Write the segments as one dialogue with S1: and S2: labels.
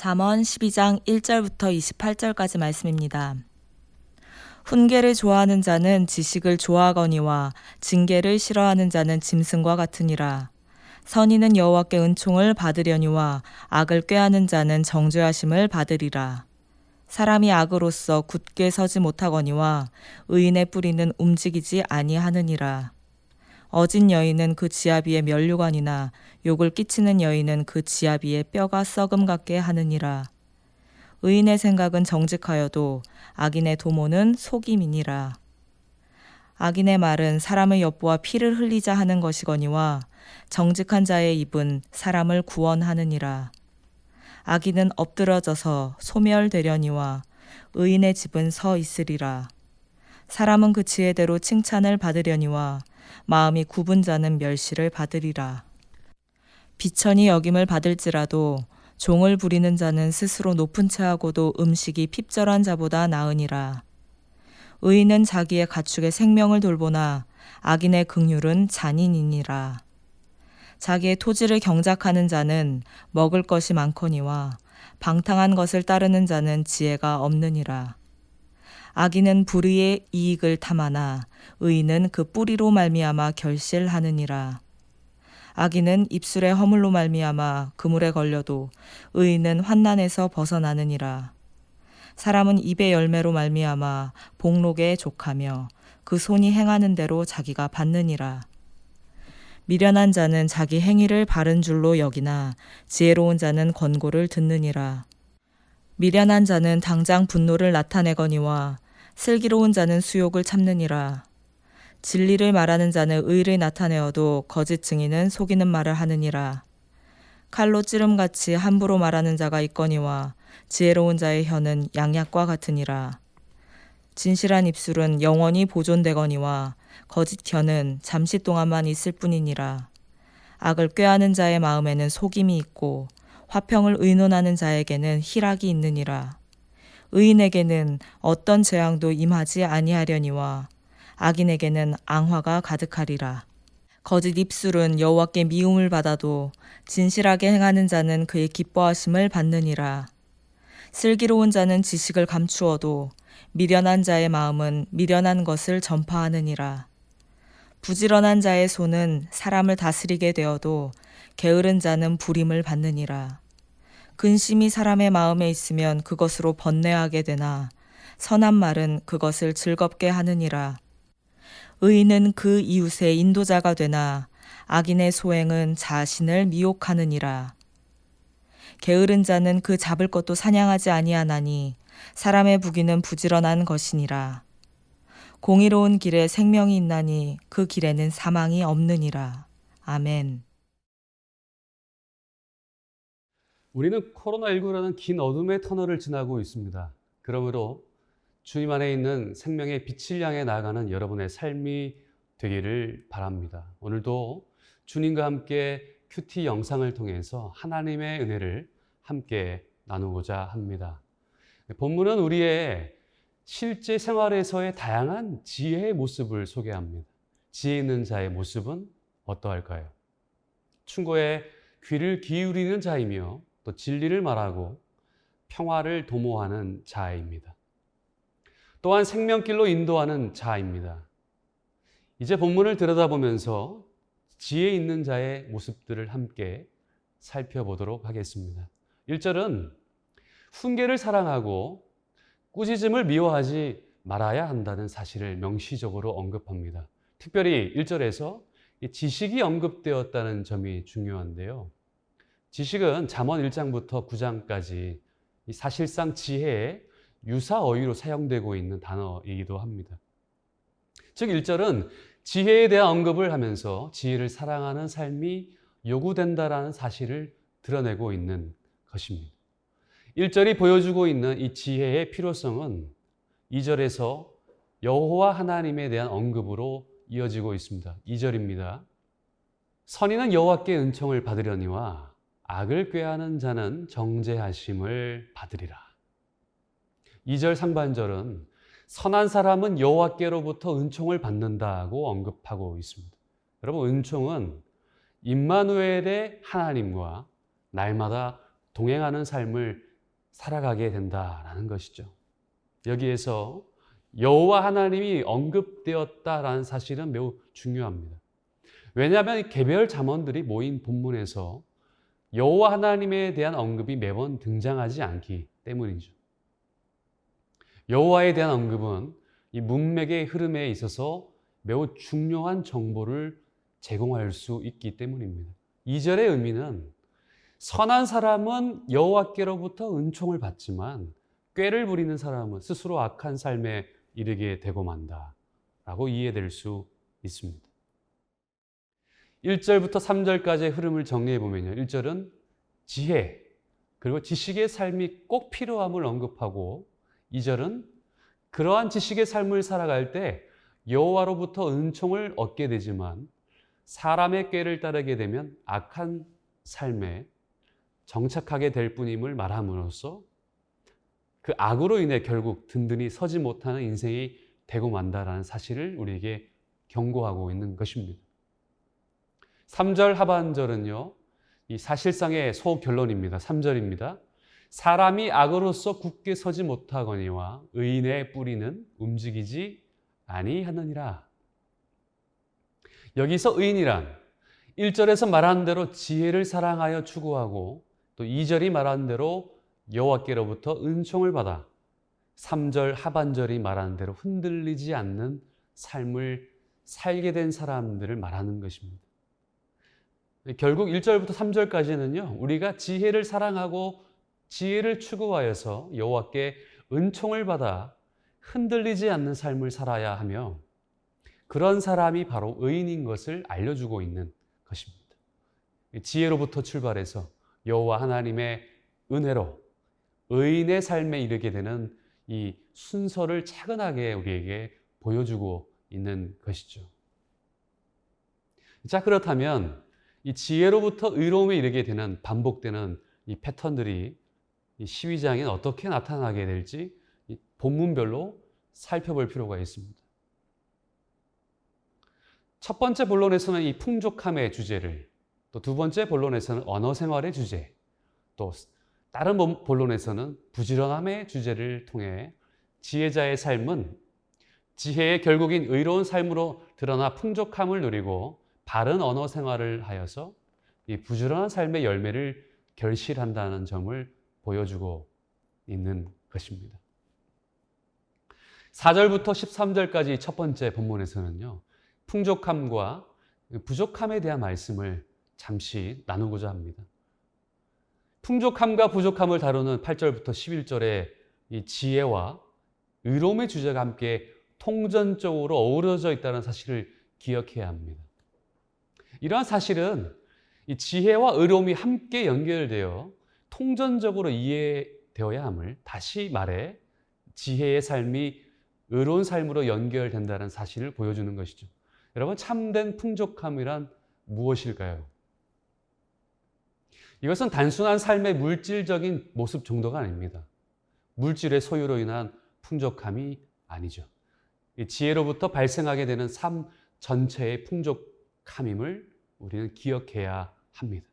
S1: 잠언 12장 1절부터 28절까지 말씀입니다. 훈계를 좋아하는 자는 지식을 좋아하거니와 징계를 싫어하는 자는 짐승과 같으니라. 선인은 여호와께 은총을 받으려니와 악을 꾀하는 자는 정죄하심을 받으리라. 사람이 악으로서 굳게 서지 못하거니와 의인의 뿌리는 움직이지 아니하느니라. 어진 여인은 그 지아비의 면류관이나 욕을 끼치는 여인은 그 지아비의 뼈가 썩음 같게 하느니라. 의인의 생각은 정직하여도 악인의 도모는 속임이니라. 악인의 말은 사람을 엿보아 피를 흘리자 하는 것이거니와 정직한 자의 입은 사람을 구원하느니라. 악인은 엎드러져서 소멸되려니와 의인의 집은 서 있으리라. 사람은 그 지혜대로 칭찬을 받으려니와 마음이 굽은 자는 멸시를 받으리라. 비천이 여김을 받을지라도 종을 부리는 자는 스스로 높은 채하고도 음식이 핍절한 자보다 나으니라. 의인은 자기의 가축의 생명을 돌보나 악인의 긍휼은 잔인이니라. 자기의 토지를 경작하는 자는 먹을 것이 많거니와 방탕한 것을 따르는 자는 지혜가 없느니라. 악인은 불의의 이익을 탐하나 의인은 그 뿌리로 말미암아 결실하느니라. 악인은 입술의 허물로 말미암아 그물에 걸려도 의인은 환난에서 벗어나느니라. 사람은 입의 열매로 말미암아 복록에 족하며 그 손이 행하는 대로 자기가 받느니라. 미련한 자는 자기 행위를 바른 줄로 여기나 지혜로운 자는 권고를 듣느니라. 미련한 자는 당장 분노를 나타내거니와 슬기로운 자는 수욕을 참느니라. 진리를 말하는 자는 의를 나타내어도 거짓 증인은 속이는 말을 하느니라. 칼로 찌름같이 함부로 말하는 자가 있거니와 지혜로운 자의 혀는 양약과 같으니라. 진실한 입술은 영원히 보존되거니와 거짓 혀는 잠시 동안만 있을 뿐이니라. 악을 꾀하는 자의 마음에는 속임이 있고 화평을 의논하는 자에게는 희락이 있느니라. 의인에게는 어떤 재앙도 임하지 아니하려니와 악인에게는 앙화가 가득하리라. 거짓 입술은 여호와께 미움을 받아도 진실하게 행하는 자는 그의 기뻐하심을 받느니라. 슬기로운 자는 지식을 감추어도 미련한 자의 마음은 미련한 것을 전파하느니라. 부지런한 자의 손은 사람을 다스리게 되어도 게으른 자는 부림을 받느니라. 근심이 사람의 마음에 있으면 그것으로 번뇌하게 되나 선한 말은 그것을 즐겁게 하느니라. 의인은 그 이웃의 인도자가 되나 악인의 소행은 자신을 미혹하느니라. 게으른 자는 그 잡을 것도 사냥하지 아니하나니 사람의 부귀는 부지런한 것이니라. 공의로운 길에 생명이 있나니 그 길에는 사망이 없느니라. 아멘.
S2: 우리는 코로나19라는 긴 어둠의 터널을 지나고 있습니다. 그러므로 주님 안에 있는 생명의 빛을 향해 나아가는 여러분의 삶이 되기를 바랍니다. 오늘도 주님과 함께 큐티 영상을 통해서 하나님의 은혜를 함께 나누고자 합니다. 본문은 우리의 실제 생활에서의 다양한 지혜의 모습을 소개합니다. 지혜 있는 자의 모습은 어떠할까요? 충고에 귀를 기울이는 자이며 또 진리를 말하고 평화를 도모하는 자입니다. 또한 생명길로 인도하는 자입니다. 이제 본문을 들여다보면서 지혜 있는 자의 모습들을 함께 살펴보도록 하겠습니다. 1절은 훈계를 사랑하고 꾸짖음을 미워하지 말아야 한다는 사실을 명시적으로 언급합니다. 특별히 1절에서 지식이 언급되었다는 점이 중요한데요. 지식은 잠언 1장부터 9장까지 사실상 지혜의 유사 어휘로 사용되고 있는 단어이기도 합니다. 즉 1절은 지혜에 대한 언급을 하면서 지혜를 사랑하는 삶이 요구된다라는 사실을 드러내고 있는 것입니다. 1절이 보여주고 있는 이 지혜의 필요성은 2절에서 여호와 하나님에 대한 언급으로 이어지고 있습니다. 2절입니다. 선인은 여호와께 은총을 받으려니와 악을 꾀하는 자는 정죄하심을 받으리라. 2절 상반절은 선한 사람은 여호와께로부터 은총을 받는다고 언급하고 있습니다. 여러분, 은총은 임마누엘의 하나님과 날마다 동행하는 삶을 살아가게 된다라는 것이죠. 여기에서 여호와 하나님이 언급되었다라는 사실은 매우 중요합니다. 왜냐하면 이 개별 잠언들이 모인 본문에서 여호와 하나님에 대한 언급이 매번 등장하지 않기 때문이죠. 여호와에 대한 언급은 이 문맥의 흐름에 있어서 매우 중요한 정보를 제공할 수 있기 때문입니다. 2절의 의미는 선한 사람은 여호와께로부터 은총을 받지만 꾀를 부리는 사람은 스스로 악한 삶에 이르게 되고 만다 라고 이해될 수 있습니다. 1절부터 3절까지의 흐름을 정리해 보면요. 1절은 지혜 그리고 지식의 삶이 꼭 필요함을 언급하고 2절은 그러한 지식의 삶을 살아갈 때 여호와로부터 은총을 얻게 되지만 사람의 꾀를 따르게 되면 악한 삶에 정착하게 될 뿐임을 말함으로써 그 악으로 인해 결국 든든히 서지 못하는 인생이 되고 만다라는 사실을 우리에게 경고하고 있는 것입니다. 3절 하반절은요, 이 사실상의 소결론입니다. 3절입니다. 사람이 악으로서 굳게 서지 못하거니와 의인의 뿌리는 움직이지 아니하느니라. 여기서 의인이란 1절에서 말한 대로 지혜를 사랑하여 추구하고 또 2절이 말한 대로 여호와께로부터 은총을 받아 3절 하반절이 말하는 대로 흔들리지 않는 삶을 살게 된 사람들을 말하는 것입니다. 결국 1절부터 3절까지는요. 우리가 지혜를 사랑하고 지혜를 추구하여서 여호와께 은총을 받아 흔들리지 않는 삶을 살아야 하며 그런 사람이 바로 의인인 것을 알려주고 있는 것입니다. 지혜로부터 출발해서 여호와 하나님의 은혜로 의인의 삶에 이르게 되는 이 순서를 차근하게 우리에게 보여주고 있는 것이죠. 자, 그렇다면 이 지혜로부터 의로움에 이르게 되는 반복되는 이 패턴들이 이 12장에 어떻게 나타나게 될지 이 본문별로 살펴볼 필요가 있습니다. 첫 번째 본론에서는 이 풍족함의 주제를, 또 두 번째 본론에서는 언어 생활의 주제, 또 다른 본론에서는 부지런함의 주제를 통해 지혜자의 삶은 지혜의 결국인 의로운 삶으로 드러나 풍족함을 누리고 바른 언어 생활을 하여서 이 부지런한 삶의 열매를 결실한다는 점을 보여주고 있는 것입니다. 4절부터 13절까지 첫 번째 본문에서는요, 풍족함과 부족함에 대한 말씀을 잠시 나누고자 합니다. 풍족함과 부족함을 다루는 8절부터 11절의 이 지혜와 의로움의 주제가 함께 통전적으로 어우러져 있다는 사실을 기억해야 합니다. 이러한 사실은 이 지혜와 의로움이 함께 연결되어 통전적으로 이해되어야 함을 다시 말해 지혜의 삶이 의로운 삶으로 연결된다는 사실을 보여주는 것이죠. 여러분, 참된 풍족함이란 무엇일까요? 이것은 단순한 삶의 물질적인 모습 정도가 아닙니다. 물질의 소유로 인한 풍족함이 아니죠. 이 지혜로부터 발생하게 되는 삶 전체의 풍족함임을 우리는 기억해야 합니다.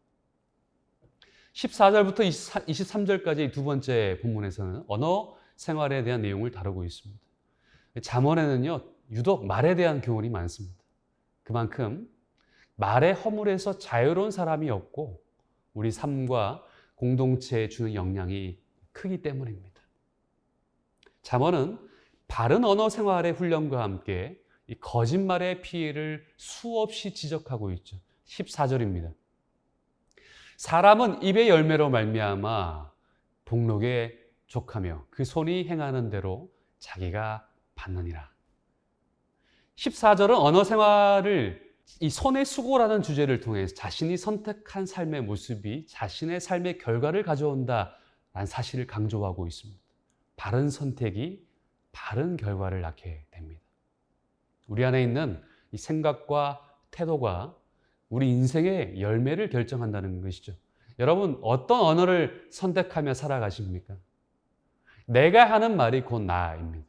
S2: 14절부터 23절까지 두 번째 본문에서는 언어 생활에 대한 내용을 다루고 있습니다. 잠언에는요, 유독 말에 대한 교훈이 많습니다. 그만큼 말의 허물에서 자유로운 사람이 없고 우리 삶과 공동체에 주는 영향이 크기 때문입니다. 잠언은 바른 언어 생활의 훈련과 함께 이 거짓말의 피해를 수없이 지적하고 있죠. 14절입니다. 사람은 입의 열매로 말미암아 복록에 족하며 그 손이 행하는 대로 자기가 받느니라. 14절은 언어 생활을 이 손의 수고라는 주제를 통해 자신이 선택한 삶의 모습이 자신의 삶의 결과를 가져온다라는 사실을 강조하고 있습니다. 바른 선택이 바른 결과를 낳게 됩니다. 우리 안에 있는 이 생각과 태도가 우리 인생의 열매를 결정한다는 것이죠. 여러분, 어떤 언어를 선택하며 살아가십니까? 내가 하는 말이 곧 나입니다.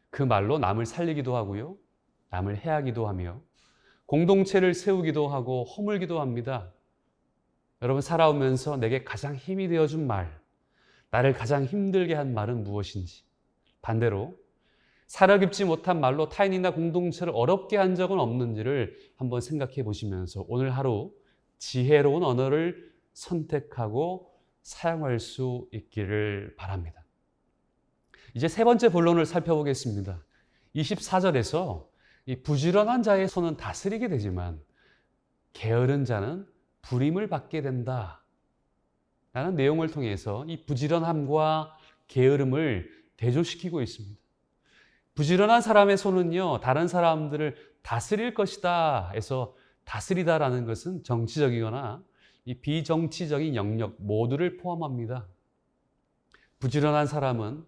S2: 그 말로 남을 살리기도 하고요, 남을 해하기도 하며 공동체를 세우기도 하고 허물기도 합니다. 여러분, 살아오면서 내게 가장 힘이 되어준 말, 나를 가장 힘들게 한 말은 무엇인지, 반대로 살아 깊지 못한 말로 타인이나 공동체를 어렵게 한 적은 없는지를 한번 생각해 보시면서 오늘 하루 지혜로운 언어를 선택하고 사용할 수 있기를 바랍니다. 이제 세 번째 본론을 살펴보겠습니다. 24절에서 이 부지런한 자의 손은 다스리게 되지만 게으른 자는 불임을 받게 된다 라는 내용을 통해서 이 부지런함과 게으름을 대조시키고 있습니다. 부지런한 사람의 손은요, 다른 사람들을 다스릴 것이다 해서 다스리다라는 것은 정치적이거나 이 비정치적인 영역 모두를 포함합니다. 부지런한 사람은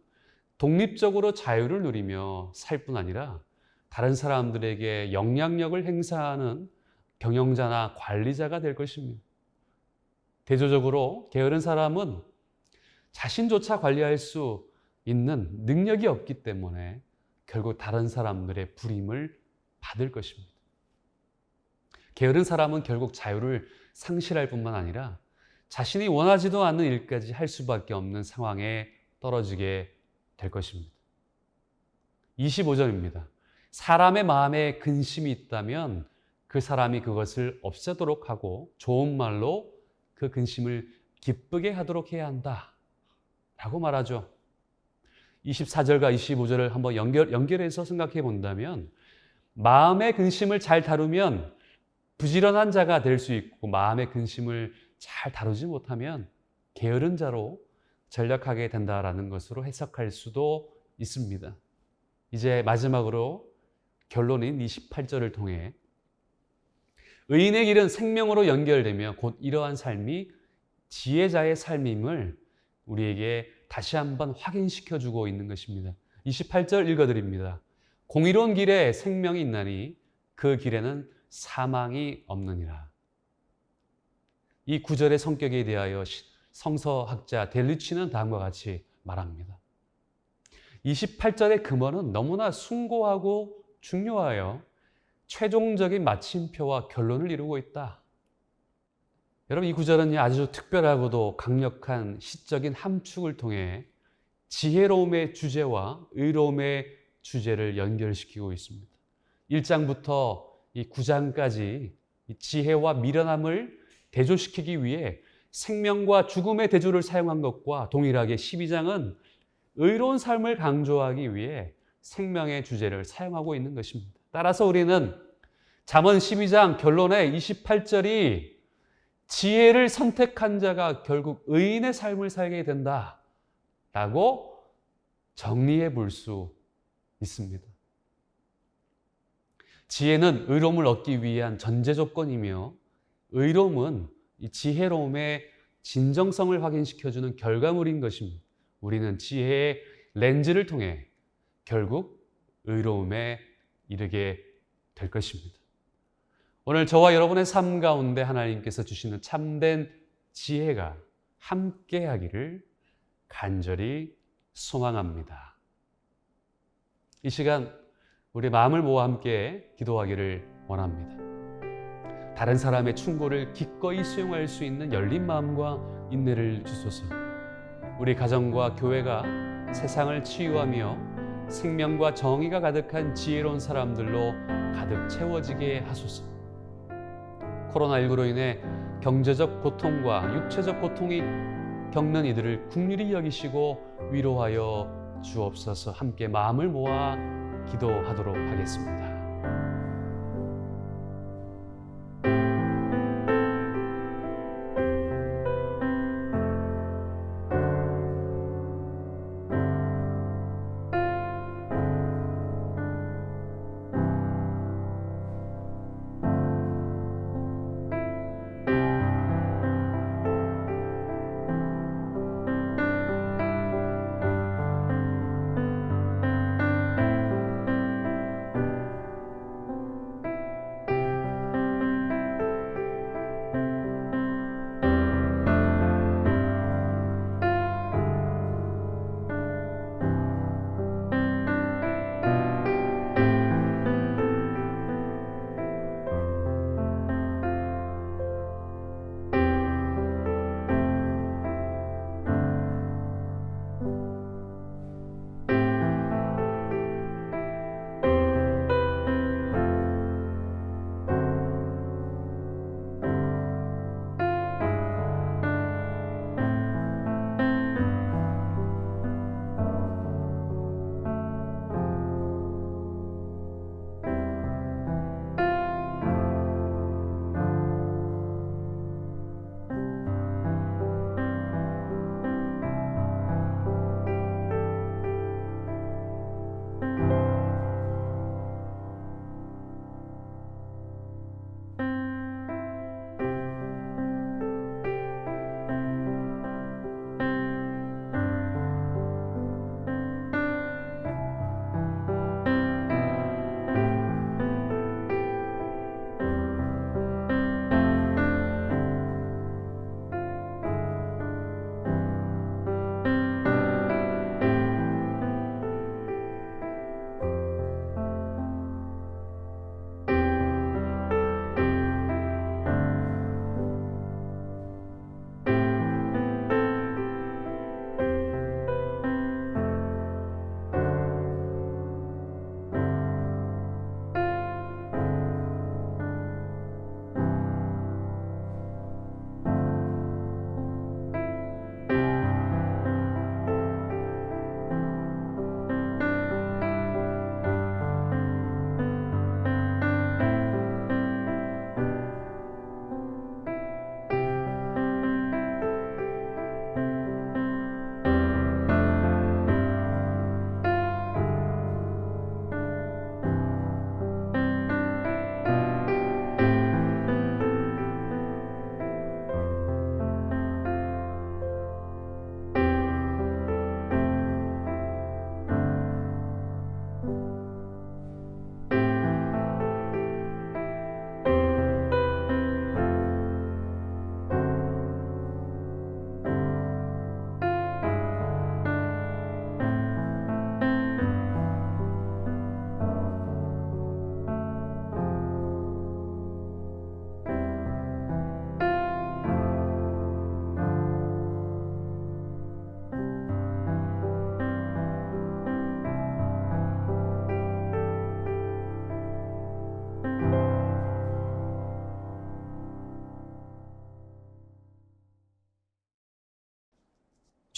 S2: 독립적으로 자유를 누리며 살 뿐 아니라 다른 사람들에게 영향력을 행사하는 경영자나 관리자가 될 것입니다. 대조적으로 게으른 사람은 자신조차 관리할 수 있는 능력이 없기 때문에 결국 다른 사람들의 불임을 받을 것입니다. 게으른 사람은 결국 자유를 상실할 뿐만 아니라 자신이 원하지도 않는 일까지 할 수밖에 없는 상황에 떨어지게 될 것입니다. 25절입니다. 사람의 마음에 근심이 있다면 그 사람이 그것을 없애도록 하고 좋은 말로 그 근심을 기쁘게 하도록 해야 한다 라고 말하죠. 24절과 25절을 한번 연결해서 생각해 본다면 마음의 근심을 잘 다루면 부지런한 자가 될 수 있고 마음의 근심을 잘 다루지 못하면 게으른 자로 전락하게 된다라는 것으로 해석할 수도 있습니다. 이제 마지막으로 결론인 28절을 통해 의인의 길은 생명으로 연결되며 곧 이러한 삶이 지혜자의 삶임을 우리에게 다시 한번 확인시켜주고 있는 것입니다. 28절 읽어드립니다. 공의로운 길에 생명이 있나니 그 길에는 사망이 없느니라. 이 구절의 성격에 대하여 성서학자 델리치는 다음과 같이 말합니다. 28절의 금어는 너무나 숭고하고 중요하여 최종적인 마침표와 결론을 이루고 있다. 여러분, 이 구절은 아주 특별하고도 강력한 시적인 함축을 통해 지혜로움의 주제와 의로움의 주제를 연결시키고 있습니다. 1장부터 이 9장까지 지혜와 미련함을 대조시키기 위해 생명과 죽음의 대조를 사용한 것과 동일하게 12장은 의로운 삶을 강조하기 위해 생명의 주제를 사용하고 있는 것입니다. 따라서 우리는 잠언 12장 결론의 28절이 지혜를 선택한 자가 결국 의인의 삶을 살게 된다라고 정리해 볼 수 있습니다. 지혜는 의로움을 얻기 위한 전제 조건이며 의로움은 이 지혜로움의 진정성을 확인시켜주는 결과물인 것입니다. 우리는 지혜의 렌즈를 통해 결국 의로움에 이르게 될 것입니다. 오늘 저와 여러분의 삶 가운데 하나님께서 주시는 참된 지혜가 함께하기를 간절히 소망합니다. 이 시간 우리 마음을 모아 함께 기도하기를 원합니다. 다른 사람의 충고를 기꺼이 수용할 수 있는 열린 마음과 인내를 주소서. 우리 가정과 교회가 세상을 치유하며 생명과 정의가 가득한 지혜로운 사람들로 가득 채워지게 하소서. 코로나19로 인해 경제적 고통과 육체적 고통이 겪는 이들을 긍휼히 여기시고 위로하여 주옵소서. 함께 마음을 모아 기도하도록 하겠습니다.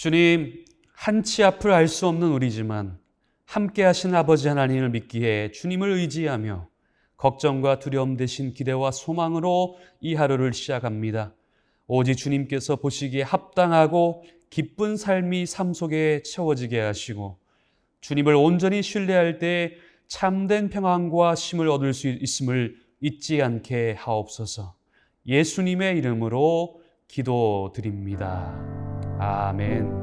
S2: 주님, 한치 앞을 알 수 없는 우리지만 함께 하신 아버지 하나님을 믿기에 주님을 의지하며 걱정과 두려움 대신 기대와 소망으로 이 하루를 시작합니다. 오직 주님께서 보시기에 합당하고 기쁜 삶이 삶 속에 채워지게 하시고 주님을 온전히 신뢰할 때 참된 평안과 쉼을 얻을 수 있음을 잊지 않게 하옵소서. 예수님의 이름으로 기도드립니다. 아멘.